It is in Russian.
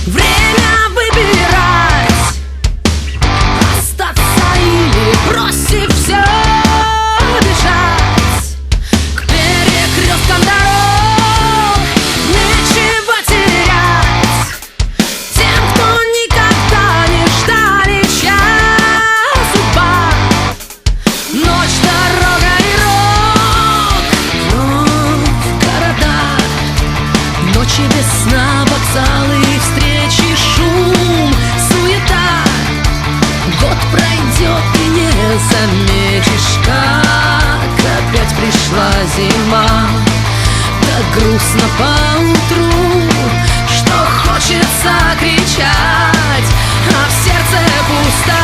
Время выбирать, остаться или бросив все, бежать к перекресткам дорог. Нечего терять тем, кто никогда не ждали, чья судьба. Ночь, дорога и рок, в городах ночи без сна, вокзалы, встречи, шум, суета. Год пройдет и не заметишь, как опять пришла зима. Так грустно поутру, что хочется кричать, а в сердце пусто.